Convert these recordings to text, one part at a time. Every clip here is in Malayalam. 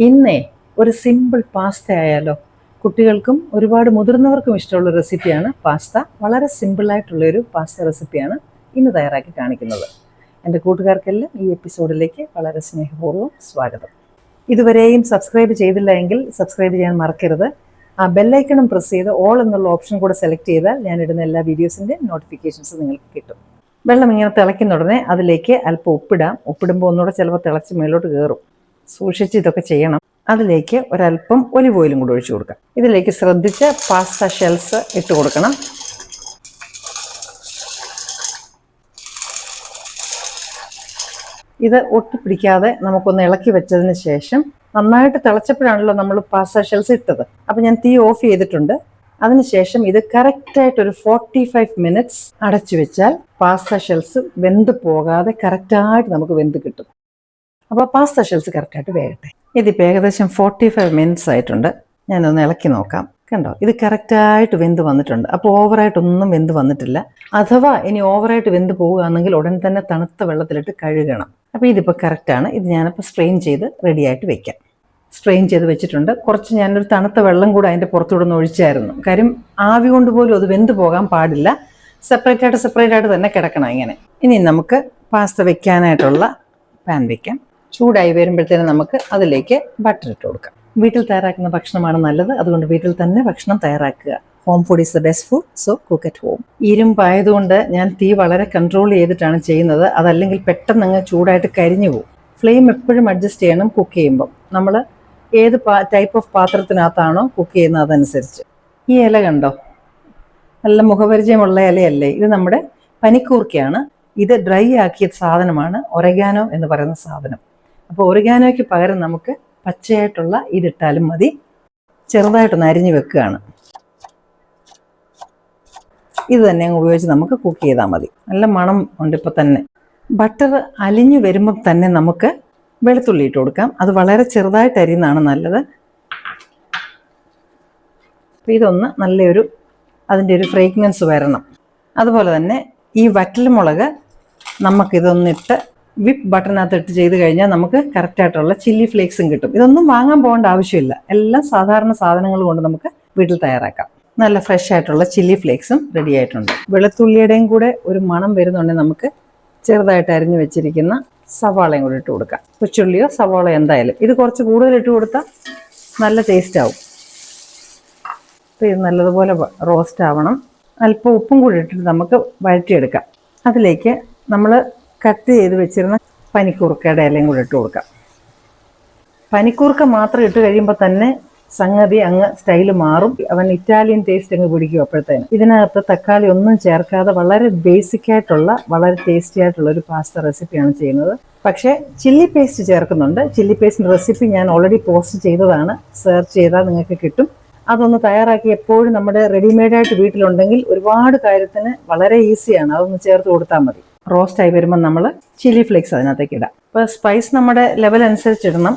ഇന്നേ ഒരു സിമ്പിൾ പാസ്ത ആയാലോ. കുട്ടികൾക്കും ഒരുപാട് മുതിർന്നവർക്കും ഇഷ്ടമുള്ള റെസിപ്പിയാണ് പാസ്ത. വളരെ സിമ്പിളായിട്ടുള്ളൊരു പാസ്ത റെസിപ്പിയാണ് ഇന്ന് തയ്യാറാക്കി കാണിക്കുന്നത്. എൻ്റെ കൂട്ടുകാർക്കെല്ലാം ഈ എപ്പിസോഡിലേക്ക് വളരെ സ്നേഹപൂർവ്വം സ്വാഗതം. ഇതുവരെയും സബ്സ്ക്രൈബ് ചെയ്തില്ല എങ്കിൽ സബ്സ്ക്രൈബ് ചെയ്യാൻ മറക്കരുത്. ആ ബെല്ലൈക്കണും പ്രസ് ചെയ്ത് ഓൾ എന്നുള്ള ഓപ്ഷൻ കൂടെ സെലക്ട് ചെയ്താൽ ഞാനിടുന്ന എല്ലാ വീഡിയോസിൻ്റെ നോട്ടിഫിക്കേഷൻസ് നിങ്ങൾക്ക് കിട്ടും. വെള്ളം ഇങ്ങനെ തിളയ്ക്കുന്ന ഉടനെ അതിലേക്ക് അല്പം ഉപ്പിടാം. ഉപ്പിടുമ്പോൾ ഒന്നുകൂടെ ചിലപ്പോൾ തിളച്ച് മേലോട്ട് കയറും. സൂക്ഷിച്ച് ഇതൊക്കെ ചെയ്യണം. അതിലേക്ക് ഒരല്പം ഒലിവ് ഓയിലും കൂടി ഒഴിച്ചു കൊടുക്കാം. ഇതിലേക്ക് ശ്രദ്ധിച്ച് പാസ്ത ഷെൽസ് ഇട്ട് കൊടുക്കണം. ഇത് ഒട്ടിപ്പിടിക്കാതെ നമുക്കൊന്ന് ഇളക്കി വെച്ചതിന് ശേഷം, നന്നായിട്ട് തിളച്ചപ്പോഴാണല്ലോ നമ്മൾ പാസ്ത ഷെൽസ് ഇട്ടത്. അപ്പം ഞാൻ തീ ഓഫ് ചെയ്തിട്ടുണ്ട്. അതിനുശേഷം ഇത് കറക്റ്റായിട്ടൊരു 45 മിനിറ്റ്സ് അടച്ചു വെച്ചാൽ പാസ്ത ഷെൽസ് വെന്ത് പോകാതെ കറക്റ്റായിട്ട് നമുക്ക് വെന്ത് കിട്ടും. അപ്പോൾ പാസ്ത ഷെൽസ് കറക്റ്റായിട്ട് വേകട്ടെ. ഇതിപ്പോൾ ഏകദേശം 45 മിനിറ്റ്സ് ആയിട്ടുണ്ട്. ഞാനൊന്ന് ഇളക്കി നോക്കാം. കണ്ടോ, ഇത് കറക്റ്റായിട്ട് വെന്ത് വന്നിട്ടുണ്ട്. അപ്പോൾ ഓവറായിട്ടൊന്നും വെന്ത് വന്നിട്ടില്ല. അഥവാ ഇനി ഓവറായിട്ട് വെന്ത് പോവുകയാണെങ്കിൽ ഉടൻ തന്നെ തണുത്ത വെള്ളത്തിലിട്ട് കഴുകണം. അപ്പോൾ ഇതിപ്പോൾ കറക്റ്റാണ്. ഇത് ഞാനിപ്പോൾ സ്ട്രെയിൻ ചെയ്ത് റെഡിയായിട്ട് വെക്കാം. സ്ട്രെയിൻ ചെയ്ത് വെച്ചിട്ടുണ്ട്. കുറച്ച് ഞാനൊരു തണുത്ത വെള്ളം കൂടെ അതിൻ്റെ പുറത്തൂടെ ഒന്ന് ഒഴിച്ചായിരുന്നു. കാര്യം ആവി കൊണ്ട് പോലും അത് വെന്ത് പോകാൻ പാടില്ല. സെപ്പറേറ്റായിട്ട് തന്നെ കിടക്കണം ഇങ്ങനെ. ഇനി നമുക്ക് പാസ്ത വെക്കാനായിട്ടുള്ള പാൻ വെക്കാം. ചൂടായി വരുമ്പോഴത്തേനും നമുക്ക് അതിലേക്ക് ബട്ടർ ഇട്ട് കൊടുക്കാം. വീട്ടിൽ തയ്യാറാക്കുന്ന ഭക്ഷണമാണ് നല്ലത്. അതുകൊണ്ട് വീട്ടിൽ തന്നെ ഭക്ഷണം തയ്യാറാക്കുക. Home food is the best food, so cook at home. ഇരുമ്പായതുകൊണ്ട് ഞാൻ തീ വളരെ കൺട്രോൾ ചെയ്തിട്ടാണ് ചെയ്യുന്നത്. അതല്ലെങ്കിൽ പെട്ടെന്ന് അങ്ങ് ചൂടായിട്ട് കരിഞ്ഞു പോകും. ഫ്ലെയിം എപ്പോഴും അഡ്ജസ്റ്റ് ചെയ്യണം കുക്ക് ചെയ്യുമ്പം. നമ്മൾ ഏത് ടൈപ്പ് ഓഫ് പാത്രത്തിനകത്താണോ കുക്ക് ചെയ്യുന്നത് അതനുസരിച്ച്. ഈ ഇല കണ്ടോ, നല്ല മുഖപരിചയമുള്ള ഇലയല്ലേ? ഇത് നമ്മുടെ പനിക്കൂർക്കയാണ്. ഇത് ഡ്രൈ ആക്കിയ സാധനമാണ് ഒറിഗാനോ എന്ന് പറയുന്ന സാധനം. അപ്പോൾ ഒറിഗാനോയ്ക്ക് പകരം നമുക്ക് പച്ചയായിട്ടുള്ള ഇതിട്ടാലും മതി. ചെറുതായിട്ടൊന്ന് അരിഞ്ഞു വെക്കുകയാണ്. ഇത് തന്നെ ഉപയോഗിച്ച് നമുക്ക് കുക്ക് ചെയ്താൽ മതി. നല്ല മണം ഉണ്ട് ഇപ്പോൾ തന്നെ. ബട്ടർ അലിഞ്ഞു വരുമ്പം തന്നെ നമുക്ക് വെളുത്തുള്ളി ഇട്ട് കൊടുക്കാം. അത് വളരെ ചെറുതായിട്ട് അരിയുന്നതാണ് നല്ലത്. അപ്പോൾ ഇതൊന്ന് നല്ലൊരു അതിൻ്റെ ഒരു ഫ്രേഗ്രൻസ് വരണം. അതുപോലെ തന്നെ ഈ വറ്റൽമുളക് നമുക്കിതൊന്നിട്ട് വിപ്പ് ബട്ടറിനകത്ത് ഇട്ട് ചെയ്ത് കഴിഞ്ഞാൽ നമുക്ക് കറക്റ്റായിട്ടുള്ള ചില്ലി ഫ്ലേക്സും കിട്ടും. ഇതൊന്നും വാങ്ങാൻ പോകേണ്ട ആവശ്യമില്ല. എല്ലാം സാധാരണ സാധനങ്ങൾ കൊണ്ട് നമുക്ക് വീട്ടിൽ തയ്യാറാക്കാം. നല്ല ഫ്രഷ് ആയിട്ടുള്ള ചില്ലി ഫ്ലേക്സും റെഡി ആയിട്ടുണ്ട്. വെളുത്തുള്ളിയുടെയും കൂടെ ഒരു മണം വരുന്നുണ്ടെങ്കിൽ നമുക്ക് ചെറുതായിട്ട് അരിഞ്ഞു വെച്ചിരിക്കുന്ന സവാളയും കൂടി ഇട്ട് കൊടുക്കാം. കൊച്ചുള്ളിയോ സവാളയോ എന്തായാലും. ഇത് കുറച്ച് കൂടുതൽ ഇട്ട് കൊടുത്താൽ നല്ല ടേസ്റ്റ് ആവും. അപ്പോൾ ഇത് നല്ലതുപോലെ റോസ്റ്റ് ആവണം. അല്പം ഉപ്പും കൂടി ഇട്ടിട്ട് നമുക്ക് വഴറ്റിയെടുക്കാം. അതിലേക്ക് നമ്മൾ കട്ട് ചെയ്ത് വെച്ചിരുന്ന പനിക്കൂർക്കയുടെ ഇലയും കൂടി ഇട്ട് കൊടുക്കാം. പനിക്കൂർക്ക മാത്രം ഇട്ട് കഴിയുമ്പോൾ തന്നെ സംഗതി അങ്ങ് സ്റ്റൈല് മാറും. അവൻ ഇറ്റാലിയൻ ടേസ്റ്റ് അങ്ങ് പിടിക്കും. അപ്പോഴത്തേന് ഇതിനകത്ത് തക്കാളി ഒന്നും ചേർക്കാതെ വളരെ ബേസിക് ആയിട്ടുള്ള വളരെ ടേസ്റ്റി ആയിട്ടുള്ള ഒരു പാസ്ത റെസിപ്പിയാണ് ചെയ്യുന്നത്. പക്ഷേ ചില്ലി പേസ്റ്റ് ചേർക്കുന്നുണ്ട്. ചില്ലി പേസ്റ്റിൻ്റെ റെസിപ്പി ഞാൻ ഓൾറെഡി പോസ്റ്റ് ചെയ്തതാണ്. സെർച്ച് ചെയ്താൽ നിങ്ങൾക്ക് കിട്ടും. അതൊന്ന് തയ്യാറാക്കി എപ്പോഴും നമ്മുടെ റെഡിമെയ്ഡായിട്ട് വീട്ടിലുണ്ടെങ്കിൽ ഒരുപാട് കാര്യത്തിന് വളരെ ഈസിയാണ്. അതൊന്ന് ചേർത്ത് കൊടുത്താൽ മതി. റോസ്റ്റായി വരുമ്പോൾ നമ്മൾ ചില്ലി ഫ്ലേക്സ് അതിനകത്തേക്ക് ഇടാം. അപ്പോൾ സ്പൈസ് നമ്മുടെ ലെവൽ അനുസരിച്ച് ഇടണം.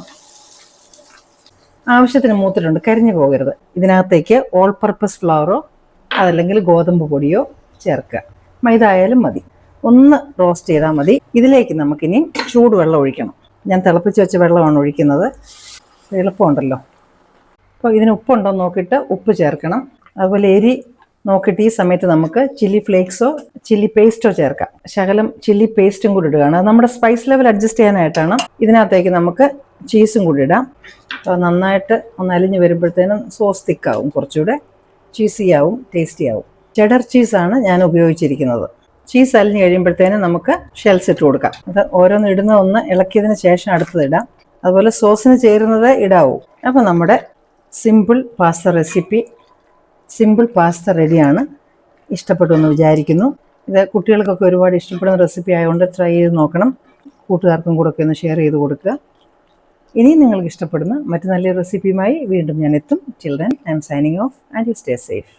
ആവശ്യത്തിന് മൂത്തിട്ടുണ്ട്, കരിഞ്ഞു പോകരുത്. ഇതിനകത്തേക്ക് ഓൾ പർപ്പസ് ഫ്ലവറോ അതല്ലെങ്കിൽ ഗോതമ്പ് പൊടിയോ ചേർക്കുക. മൈദ ആയാലും മതി. ഒന്ന് റോസ്റ്റ് ചെയ്താൽ മതി. ഇതിലേക്ക് നമുക്കിനി ചൂടുവെള്ളം ഒഴിക്കണം. ഞാൻ തിളപ്പിച്ച് വെച്ച വെള്ളമാണ് ഒഴിക്കുന്നത്. എളുപ്പമുണ്ടല്ലോ. അപ്പോൾ ഇതിന് ഉപ്പുണ്ടോ എന്ന് നോക്കിയിട്ട് ഉപ്പ് ചേർക്കണം. അതുപോലെ എരി നോക്കിയിട്ട് ഈ സമയത്ത് നമുക്ക് ചില്ലി ഫ്ലേക്സോ ചില്ലി പേസ്റ്റോ ചേർക്കാം. ശകലം ചില്ലി പേസ്റ്റും കൂടി ഇടുകയാണ്. അത് നമ്മുടെ സ്പൈസ് ലെവൽ അഡ്ജസ്റ്റ് ചെയ്യാനായിട്ടാണ്. ഇതിനകത്തേക്ക് നമുക്ക് ചീസും കൂടി ഇടാം. അപ്പോൾ നന്നായിട്ട് ഒന്ന് അലിഞ്ഞ് വരുമ്പോഴത്തേനും സോസ് തിക്കാവും, കുറച്ചുകൂടെ ചീസി ആവും, ടേസ്റ്റി ആവും. ചെഡർ ചീസാണ് ഞാൻ ഉപയോഗിച്ചിരിക്കുന്നത്. ചീസ് അലിഞ്ഞ് കഴിയുമ്പോഴത്തേനും നമുക്ക് ഷെൽസ് ഇട്ട് കൊടുക്കാം. അത് ഓരോന്ന് ഇടുന്ന ഒന്ന് ഇളക്കിയതിന് ശേഷം അടുത്തത് ഇടാം. അതുപോലെ സോസിന് ചേരുന്നത് ഇടാവൂ. അപ്പോൾ നമ്മുടെ simple pasta recipe, simple pasta റെഡിയാണ്. ഇഷ്ടപ്പെട്ടു എന്ന് വിചാരിക്കുന്നു. ഇത് കുട്ടികൾക്കൊക്കെ ഒരുപാട് ഇഷ്ടപ്പെടുന്ന റെസിപ്പി ആയതുകൊണ്ട് ട്രൈ ചെയ്ത് നോക്കണം. കൂട്ടുകാർക്കും കൂടെ ഒക്കെ ഒന്ന് ഷെയർ ചെയ്ത് കൊടുക്കുക. ഇനിയും നിങ്ങൾക്ക് ഇഷ്ടപ്പെടുന്ന മറ്റു നല്ല റെസിപ്പിയുമായി വീണ്ടും ഞാൻ എത്തും. Till then I M signing off and you stay safe.